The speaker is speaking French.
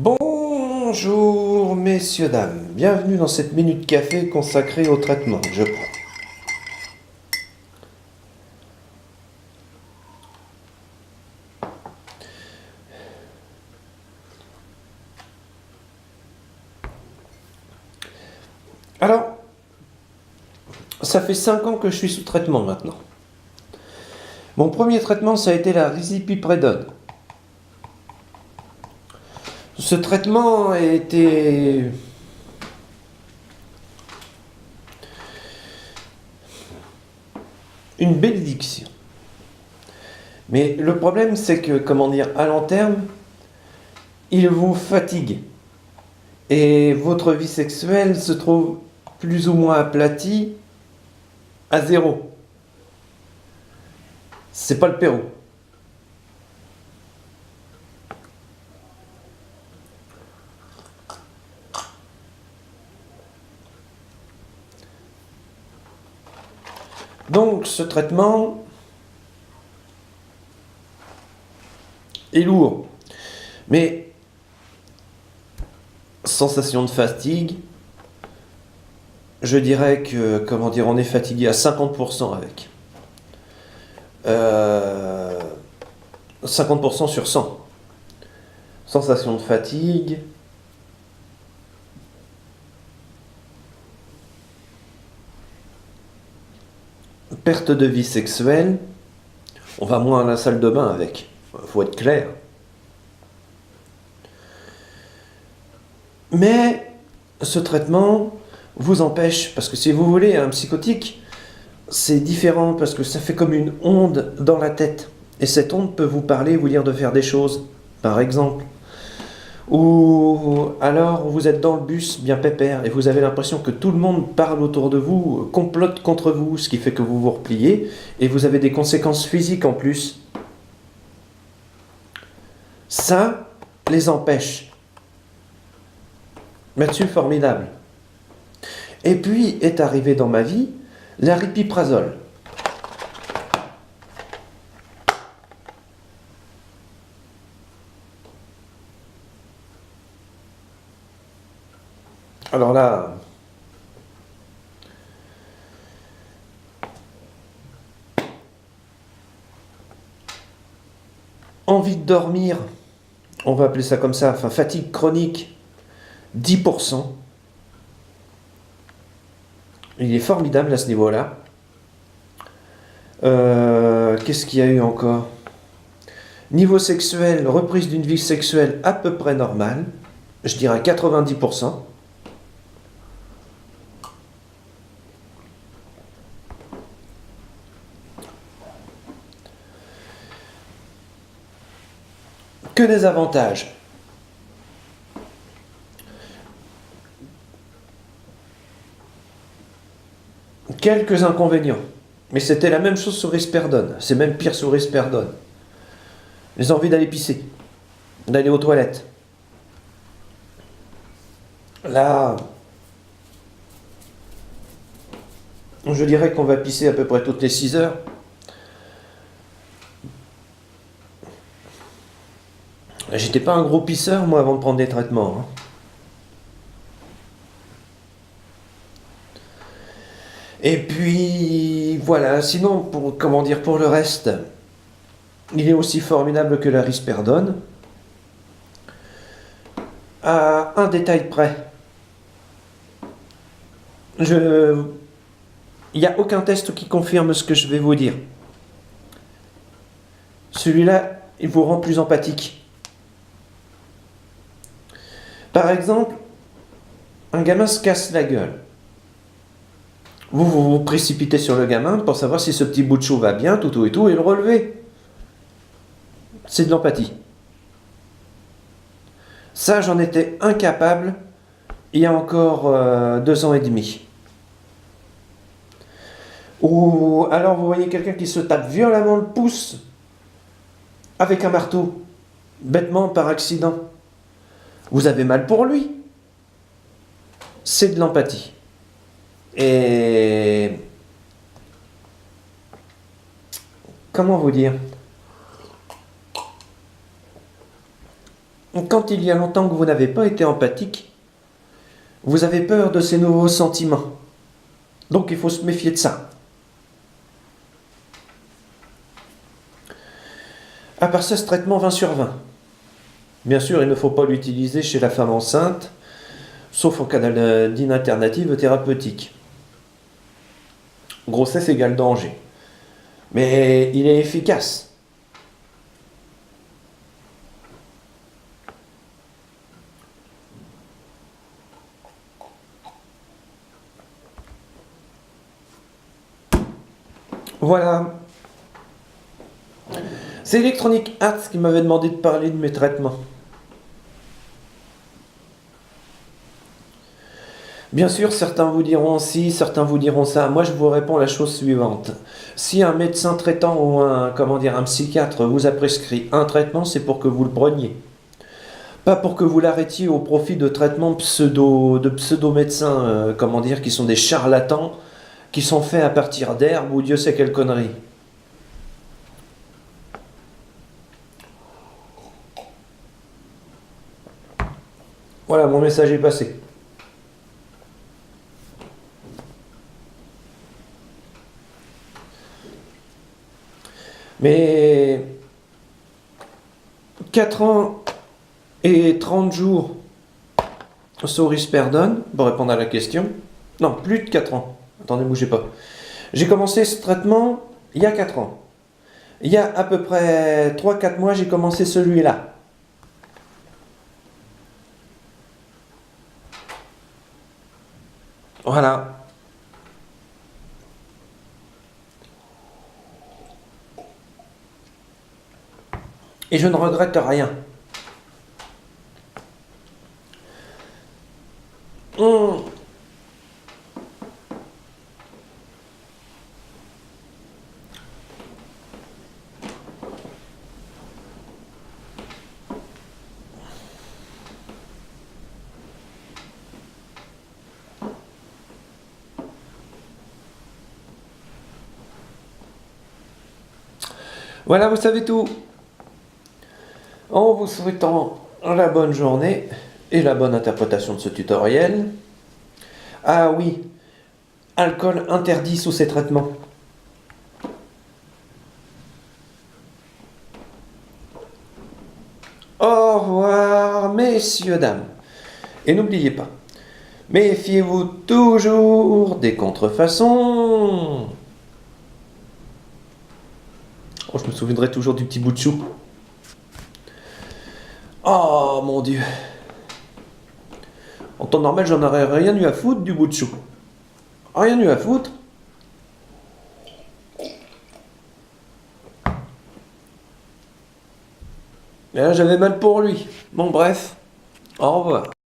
Bonjour messieurs, dames, bienvenue dans cette minute café consacrée au traitement. Je prends. Alors, ça fait 5 ans que je suis sous traitement maintenant. Mon premier traitement, ça a été la risipiprédone. Ce traitement a été une bénédiction. Mais le problème, c'est que, comment dire, à long terme, il vous fatigue. Et votre vie sexuelle se trouve plus ou moins aplatie à zéro. C'est pas le Pérou. Donc ce traitement est lourd. Mais sensation de fatigue, je dirais que, comment dire, on est fatigué à 50% avec. 50% sur 100. Sensation de fatigue. Perte de vie sexuelle. On va moins à la salle de bain avec. Faut être clair. Mais ce traitement vous empêche, parce que si vous voulez, un psychotique, c'est différent parce que ça fait comme une onde dans la tête. Et cette onde peut vous parler, vous dire de faire des choses, par exemple. Ou alors vous êtes dans le bus bien pépère et vous avez l'impression que tout le monde parle autour de vous, complote contre vous, ce qui fait que vous vous repliez et vous avez des conséquences physiques en plus. Ça les empêche. Là-dessus, formidable. Et puis est arrivé dans ma vie l'aripiprazole. Alors là, envie de dormir, on va appeler ça comme ça, enfin fatigue chronique, 10%. Il est formidable à ce niveau-là. Qu'est-ce qu'il y a eu encore? Niveau sexuel, reprise d'une vie sexuelle à peu près normale, je dirais 90%. Que des avantages. Quelques inconvénients. Mais c'était la même chose sur Risperdone. C'est même pire sur Risperdone. Les envies d'aller pisser, d'aller aux toilettes. Là, je dirais qu'on va pisser à peu près toutes les 6 heures. J'étais pas un gros pisseur, moi, avant de prendre des traitements. Hein. Et puis, voilà. Sinon, pour, comment dire, pour le reste, il est aussi formidable que la Risperdone. À un détail près. Il n'y a aucun test qui confirme ce que je vais vous dire. Celui-là, il vous rend plus empathique. Par exemple, un gamin se casse la gueule. Vous précipitez sur le gamin pour savoir si ce petit bout de chou va bien, tout et tout, et le relever. C'est de l'empathie. Ça, j'en étais incapable il y a encore 2 ans et demi. Ou alors vous voyez quelqu'un qui se tape violemment le pouce avec un marteau, bêtement par accident. Vous avez mal pour lui. C'est de l'empathie. Et comment vous dire? quand il y a longtemps que vous n'avez pas été empathique, vous avez peur de ces nouveaux sentiments. Donc il faut se méfier de ça. À part ça, ce traitement 20 sur 20. Bien sûr, il ne faut pas l'utiliser chez la femme enceinte, sauf en cas d'inalternative thérapeutique. Grossesse égale danger. Mais il est efficace. Voilà. C'est Electronic Arts qui m'avait demandé de parler de mes traitements. Bien sûr, certains vous diront ci, certains vous diront ça. Moi, je vous réponds la chose suivante. Si un médecin traitant ou un psychiatre vous a prescrit un traitement, c'est pour que vous le preniez. Pas pour que vous l'arrêtiez au profit de traitements de pseudo-médecins, qui sont des charlatans, qui sont faits à partir d'herbes ou Dieu sait quelle connerie. Voilà, mon message est passé. Mais 4 ans et 30 jours sous risperidone, pour répondre à la question. Non, plus de 4 ans. Attendez, bougez pas. J'ai commencé ce traitement il y a 4 ans. Il y a à peu près 3-4 mois, j'ai commencé celui-là. Voilà. Et je ne regrette rien. Hum. Voilà, vous savez tout. En vous souhaitant la bonne journée et la bonne interprétation de ce tutoriel. Ah oui, alcool interdit sous ces traitements. Au revoir, messieurs, dames. Et n'oubliez pas, méfiez-vous toujours des contrefaçons. Oh, je me souviendrai toujours du petit bout de chou. Oh mon Dieu. En temps normal, j'en aurais rien eu à foutre du bout de chou. Rien eu à foutre. Et là, j'avais mal pour lui. Bon, bref. Au revoir.